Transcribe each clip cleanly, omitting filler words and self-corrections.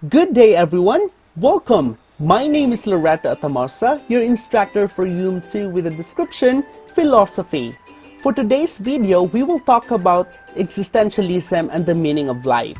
Good day everyone! Welcome! My name is Loretta Atamarsa, your instructor for UM 2 with the description Philosophy. For today's video, we will talk about existentialism and the meaning of life.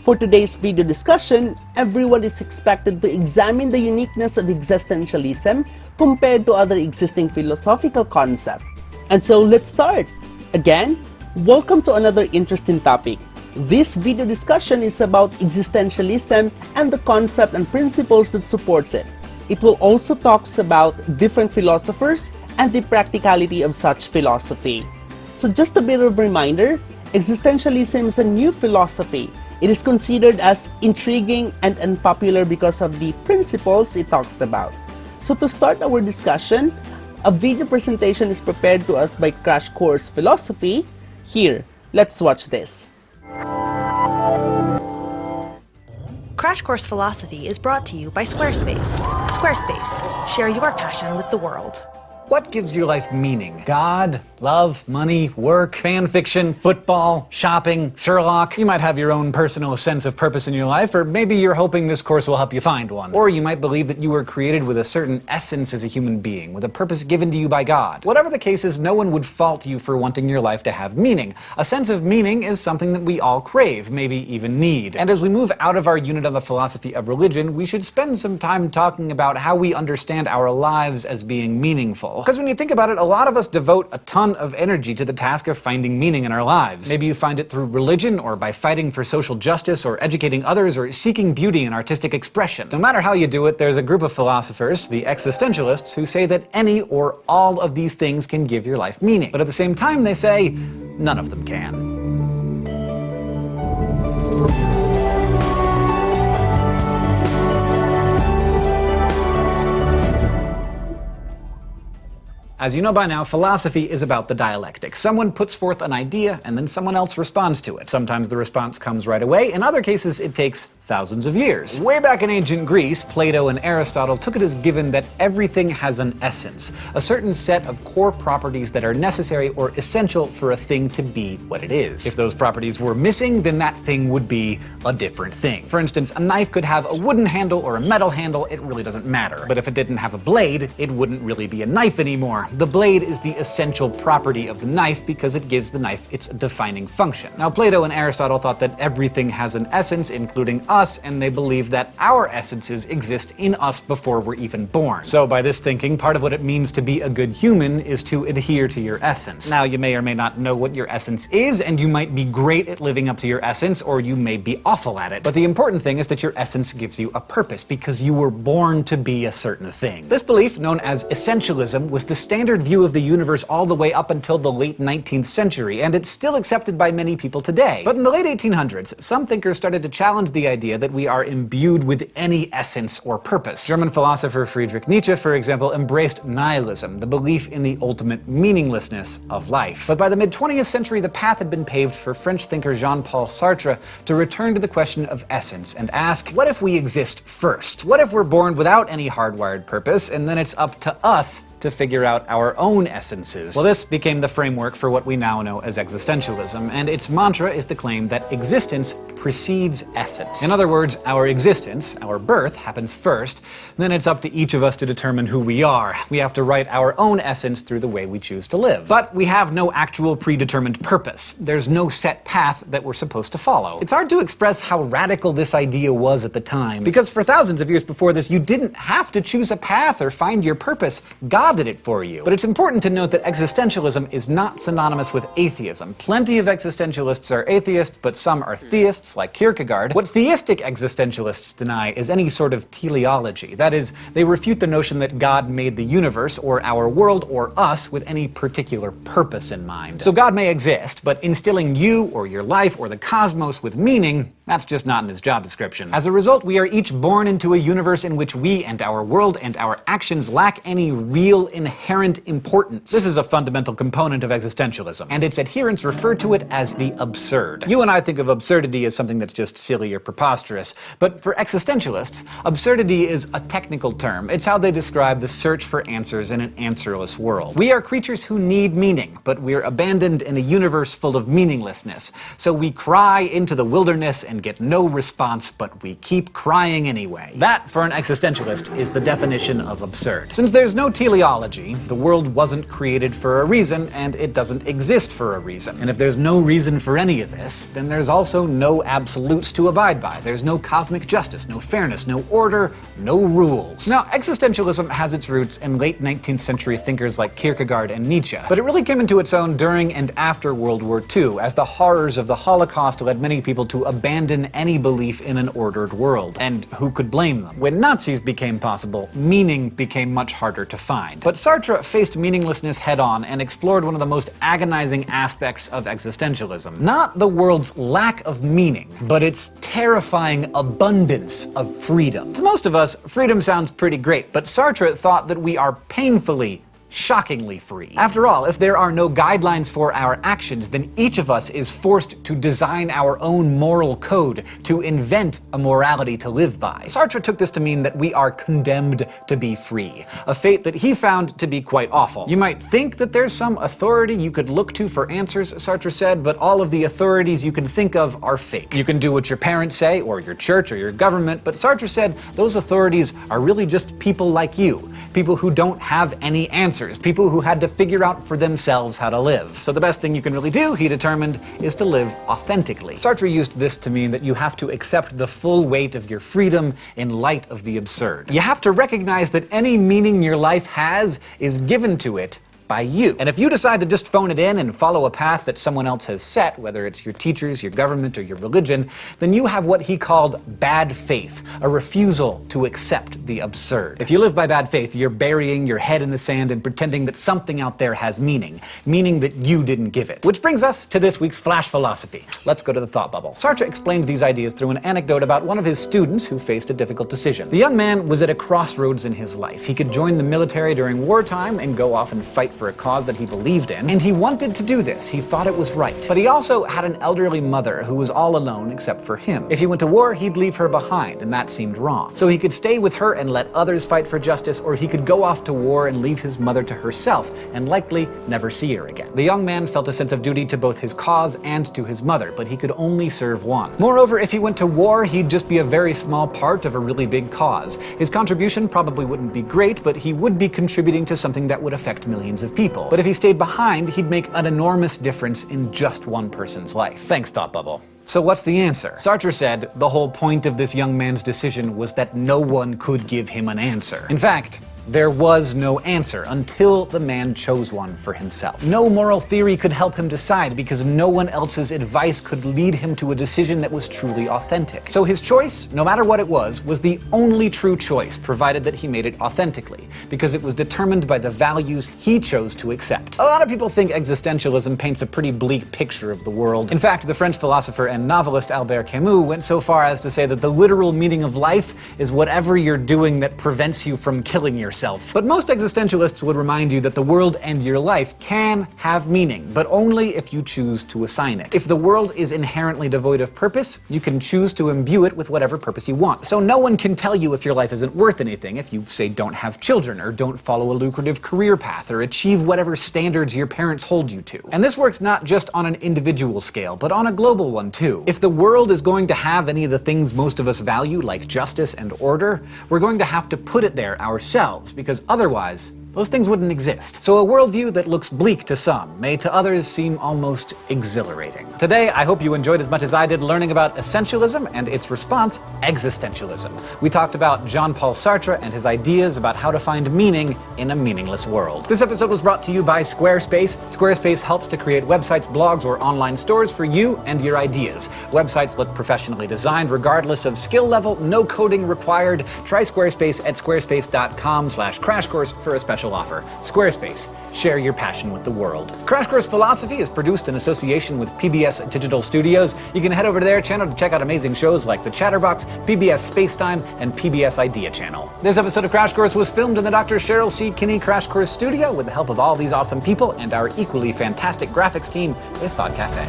For today's video discussion, everyone is expected to examine the uniqueness of existentialism compared to other existing philosophical concepts. And so let's start! Again, welcome to another interesting topic. This video discussion is about existentialism and the concept and principles that supports it. It will also talk about different philosophers and the practicality of such philosophy. So just a bit of a reminder, existentialism is a new philosophy. It is considered as intriguing and unpopular because of the principles it talks about. So to start our discussion, a video presentation is prepared to us by Crash Course Philosophy. Here, let's watch this. Crash Course Philosophy is brought to you by Squarespace. Squarespace, share your passion with the world. What gives your life meaning? God, love, money, work, fan fiction, football, shopping, Sherlock. You might have your own personal sense of purpose in your life, or maybe you're hoping this course will help you find one. Or you might believe that you were created with a certain essence as a human being, with a purpose given to you by God. Whatever the case is, no one would fault you for wanting your life to have meaning. A sense of meaning is something that we all crave, maybe even need. And as we move out of our unit on the philosophy of religion, we should spend some time talking about how we understand our lives as being meaningful. Because when you think about it, a lot of us devote a ton of energy to the task of finding meaning in our lives. Maybe you find it through religion, or by fighting for social justice, or educating others, or seeking beauty in artistic expression. No matter how you do it, there's a group of philosophers, the existentialists, who say that any or all of these things can give your life meaning. But at the same time, they say none of them can. As you know by now, philosophy is about the dialectic. Someone puts forth an idea, and then someone else responds to it. Sometimes the response comes right away. In other cases, it takes thousands of years. Way back in ancient Greece, Plato and Aristotle took it as given that everything has an essence, a certain set of core properties that are necessary or essential for a thing to be what it is. If those properties were missing, then that thing would be a different thing. For instance, a knife could have a wooden handle or a metal handle, it really doesn't matter. But if it didn't have a blade, it wouldn't really be a knife anymore. The blade is the essential property of the knife because it gives the knife its defining function. Now, Plato and Aristotle thought that everything has an essence, including us, and they believed that our essences exist in us before we're even born. So by this thinking, part of what it means to be a good human is to adhere to your essence. Now, you may or may not know what your essence is, and you might be great at living up to your essence, or you may be awful at it. But the important thing is that your essence gives you a purpose, because you were born to be a certain thing. This belief, known as essentialism, was the standard view of the universe all the way up until the late 19th century, and it's still accepted by many people today. But in the late 1800s, some thinkers started to challenge the idea that we are imbued with any essence or purpose. German philosopher Friedrich Nietzsche, for example, embraced nihilism, the belief in the ultimate meaninglessness of life. But by the mid-20th century, the path had been paved for French thinker Jean-Paul Sartre to return to the question of essence and ask, what if we exist first? What if we're born without any hardwired purpose, and then it's up to us to figure out our own essences? Well, this became the framework for what we now know as existentialism, and its mantra is the claim that existence precedes essence. In other words, our existence, our birth, happens first, then it's up to each of us to determine who we are. We have to write our own essence through the way we choose to live. But we have no actual predetermined purpose. There's no set path that we're supposed to follow. It's hard to express how radical this idea was at the time, because for thousands of years before this, you didn't have to choose a path or find your purpose. God did it for you. But it's important to note that existentialism is not synonymous with atheism. Plenty of existentialists are atheists, but some are theists, like Kierkegaard. What theistic existentialists deny is any sort of teleology. That is, they refute the notion that God made the universe, or our world, or us, with any particular purpose in mind. So God may exist, but instilling you, or your life, or the cosmos with meaning, that's just not in his job description. As a result, we are each born into a universe in which we and our world and our actions lack any real inherent importance. This is a fundamental component of existentialism, and its adherents refer to it as the absurd. You and I think of absurdity as something that's just silly or preposterous. preposterous. But for existentialists, absurdity is a technical term. It's how they describe the search for answers in an answerless world. We are creatures who need meaning, but we're abandoned in a universe full of meaninglessness. So we cry into the wilderness and get no response, but we keep crying anyway. That, for an existentialist, is the definition of absurd. Since there's no teleology, the world wasn't created for a reason, and it doesn't exist for a reason. And if there's no reason for any of this, then there's also no absolutes to abide by. There's no cosmic justice, no fairness, no order, no rules. Now, existentialism has its roots in late 19th century thinkers like Kierkegaard and Nietzsche, but it really came into its own during and after World War II, as the horrors of the Holocaust led many people to abandon any belief in an ordered world. And who could blame them? When Nazis became possible, meaning became much harder to find. But Sartre faced meaninglessness head-on and explored one of the most agonizing aspects of existentialism. Not the world's lack of meaning, but its terrifying abundance of freedom. To most of us, freedom sounds pretty great, but Sartre thought that we are painfully, shockingly free. After all, if there are no guidelines for our actions, then each of us is forced to design our own moral code, to invent a morality to live by. Sartre took this to mean that we are condemned to be free, a fate that he found to be quite awful. You might think that there's some authority you could look to for answers, Sartre said, but all of the authorities you can think of are fake. You can do what your parents say, or your church, or your government, but Sartre said those authorities are really just people like you, people who don't have any answers, people who had to figure out for themselves how to live. So the best thing you can really do, he determined, is to live authentically. Sartre used this to mean that you have to accept the full weight of your freedom in light of the absurd. You have to recognize that any meaning your life has is given to it by you. And if you decide to just phone it in and follow a path that someone else has set, whether it's your teachers, your government, or your religion, then you have what he called bad faith, a refusal to accept the absurd. If you live by bad faith, you're burying your head in the sand and pretending that something out there has meaning that you didn't give it. Which brings us to this week's Flash Philosophy. Let's go to the thought bubble. Sartre explained these ideas through an anecdote about one of his students who faced a difficult decision. The young man was at a crossroads in his life. He could join the military during wartime and go off and fight for a cause that he believed in, and he wanted to do this. He thought it was right. But he also had an elderly mother who was all alone except for him. If he went to war, he'd leave her behind, and that seemed wrong. So he could stay with her and let others fight for justice, or he could go off to war and leave his mother to herself, and likely never see her again. The young man felt a sense of duty to both his cause and to his mother, but he could only serve one. Moreover, if he went to war, he'd just be a very small part of a really big cause. His contribution probably wouldn't be great, but he would be contributing to something that would affect millions of people. But if he stayed behind, he'd make an enormous difference in just one person's life. Thanks, Thought Bubble. So what's the answer? Sartre said the whole point of this young man's decision was that no one could give him an answer. In fact, there was no answer until the man chose one for himself. No moral theory could help him decide because no one else's advice could lead him to a decision that was truly authentic. So his choice, no matter what it was the only true choice, provided that he made it authentically, because it was determined by the values he chose to accept. A lot of people think existentialism paints a pretty bleak picture of the world. In fact, the French philosopher and novelist Albert Camus went so far as to say that the literal meaning of life is whatever you're doing that prevents you from killing yourself. But most existentialists would remind you that the world and your life can have meaning, but only if you choose to assign it. If the world is inherently devoid of purpose, you can choose to imbue it with whatever purpose you want. So no one can tell you if your life isn't worth anything if you, say, don't have children, or don't follow a lucrative career path, or achieve whatever standards your parents hold you to. And this works not just on an individual scale, but on a global one too. If the world is going to have any of the things most of us value, like justice and order, we're going to have to put it there ourselves, because otherwise, those things wouldn't exist. So a worldview that looks bleak to some may to others seem almost exhilarating. Today, I hope you enjoyed as much as I did learning about essentialism and its response, existentialism. We talked about Jean-Paul Sartre and his ideas about how to find meaning in a meaningless world. This episode was brought to you by Squarespace. Squarespace helps to create websites, blogs, or online stores for you and your ideas. Websites look professionally designed regardless of skill level, no coding required. Try Squarespace at squarespace.com/crashcourse for a special offer. Squarespace, share your passion with the world. Crash Course Philosophy is produced in association with PBS Digital Studios. You can head over to their channel to check out amazing shows like The Chatterbox, PBS Spacetime, and PBS Idea Channel. This episode of Crash Course was filmed in the Dr. Cheryl C. Kinney Crash Course studio with the help of all these awesome people, and our equally fantastic graphics team is Thought Cafe.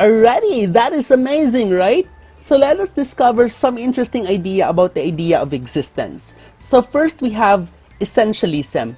Alrighty, that is amazing, right? So let us discover some interesting idea about the idea of existence. So first we have essentialism.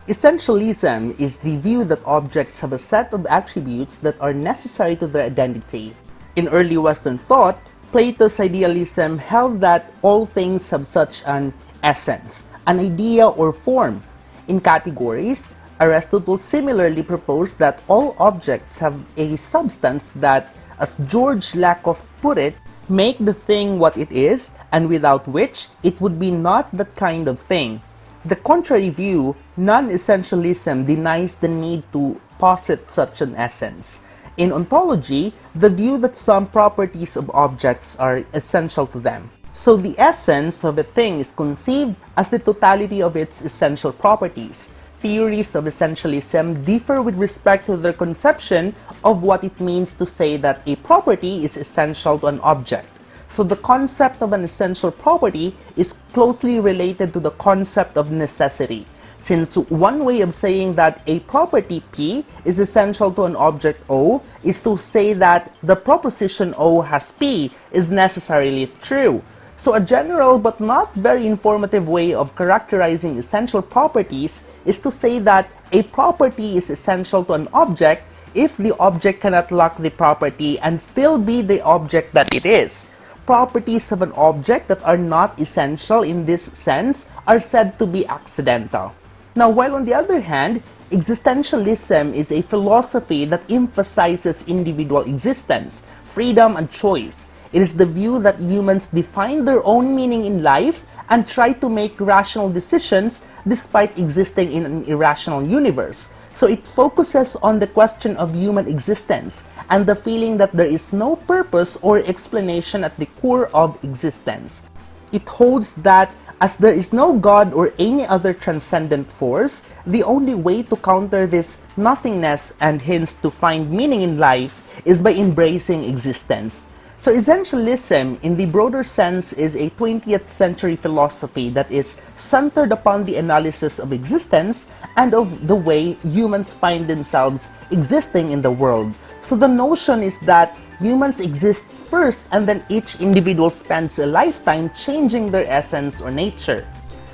Essentialism is the view that objects have a set of attributes that are necessary to their identity. In early Western thought, Plato's idealism held that all things have such an essence, an idea or form. In categories, Aristotle similarly proposed that all objects have a substance that, as George Lakoff put it, make the thing what it is, and without which it would be not that kind of thing. The contrary view, non-essentialism, denies the need to posit such an essence. In ontology, the view that some properties of objects are essential to them. So the essence of a thing is conceived as the totality of its essential properties. Theories of essentialism differ with respect to their conception of what it means to say that a property is essential to an object. So the concept of an essential property is closely related to the concept of necessity, since one way of saying that a property P is essential to an object O is to say that the proposition O has P is necessarily true. So a general but not very informative way of characterizing essential properties is to say that a property is essential to an object if the object cannot lack the property and still be the object that it is. Properties of an object that are not essential in this sense are said to be accidental. Now, while on the other hand, existentialism is a philosophy that emphasizes individual existence, freedom, and choice. It is the view that humans define their own meaning in life and try to make rational decisions despite existing in an irrational universe. So it focuses on the question of human existence and the feeling that there is no purpose or explanation at the core of existence. It holds that as there is no God or any other transcendent force, the only way to counter this nothingness and hence to find meaning in life is by embracing existence. So essentialism, in the broader sense, is a 20th century philosophy that is centered upon the analysis of existence and of the way humans find themselves existing in the world. So the notion is that humans exist first and then each individual spends a lifetime changing their essence or nature.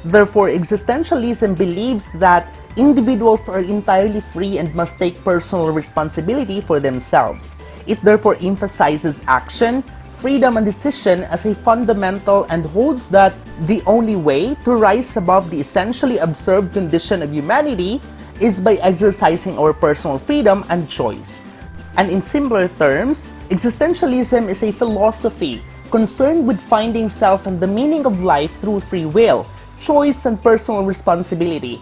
Therefore, existentialism believes that individuals are entirely free and must take personal responsibility for themselves. It therefore emphasizes action, freedom, and decision as a fundamental and holds that the only way to rise above the essentially absurd condition of humanity is by exercising our personal freedom and choice. And in simpler terms, existentialism is a philosophy concerned with finding self and the meaning of life through free will, choice, and personal responsibility.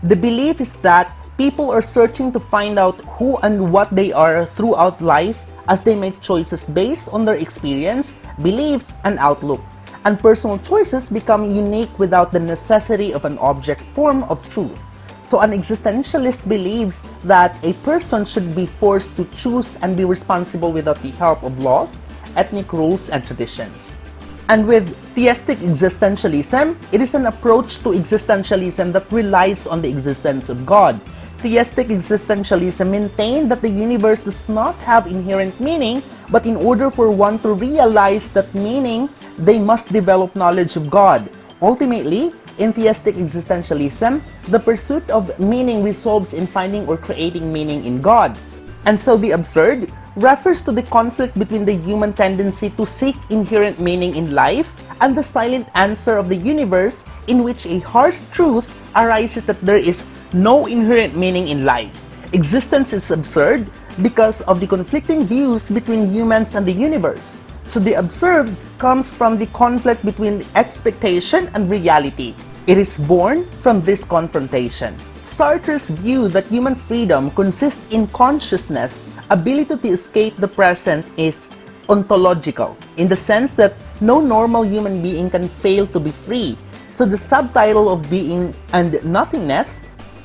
The belief is that people are searching to find out who and what they are throughout life as they make choices based on their experience, beliefs, and outlook. And personal choices become unique without the necessity of an object form of truth. So an existentialist believes that a person should be forced to choose and be responsible without the help of laws, ethnic rules, and traditions. And with theistic existentialism, it is an approach to existentialism that relies on the existence of God. Theistic existentialism maintained that the universe does not have inherent meaning, but in order for one to realize that meaning, they must develop knowledge of God. Ultimately, in theistic existentialism, the pursuit of meaning results in finding or creating meaning in God. And so the absurd refers to the conflict between the human tendency to seek inherent meaning in life and the silent answer of the universe in which a harsh truth arises that there is no inherent meaning in life. Existence is absurd because of the conflicting views between humans and the universe. So the absurd comes from the conflict between expectation and reality. It is born from this confrontation. Sartre's view that human freedom consists in consciousness, ability to escape the present, is ontological, in the sense that no normal human being can fail to be free. So the subtitle of Being and Nothingness,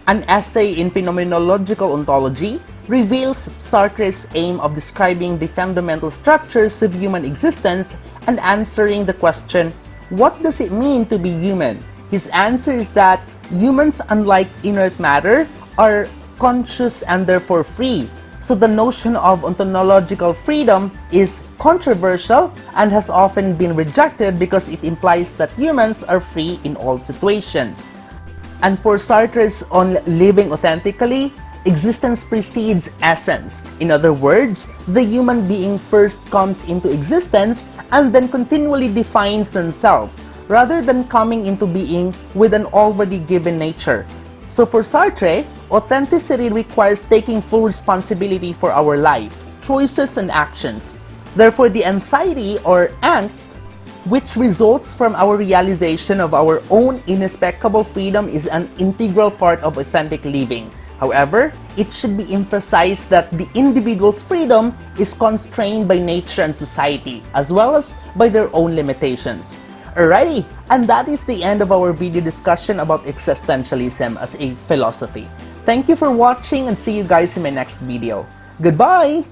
an essay in phenomenological ontology, reveals Sartre's aim of describing the fundamental structures of human existence and answering the question, what does it mean to be human? His answer is that humans, unlike inert matter, are conscious and therefore free. So the notion of ontological freedom is controversial and has often been rejected because it implies that humans are free in all situations. And for Sartre's on living authentically, existence precedes essence. In other words, the human being first comes into existence and then continually defines himself, rather than coming into being with an already given nature. So for Sartre, authenticity requires taking full responsibility for our life, choices, and actions. Therefore, the anxiety or angst, which results from our realization of our own inescapable freedom, is an integral part of authentic living. However, it should be emphasized that the individual's freedom is constrained by nature and society, as well as by their own limitations. Alrighty, and that is the end of our video discussion about existentialism as a philosophy. Thank you for watching and see you guys in my next video. Goodbye!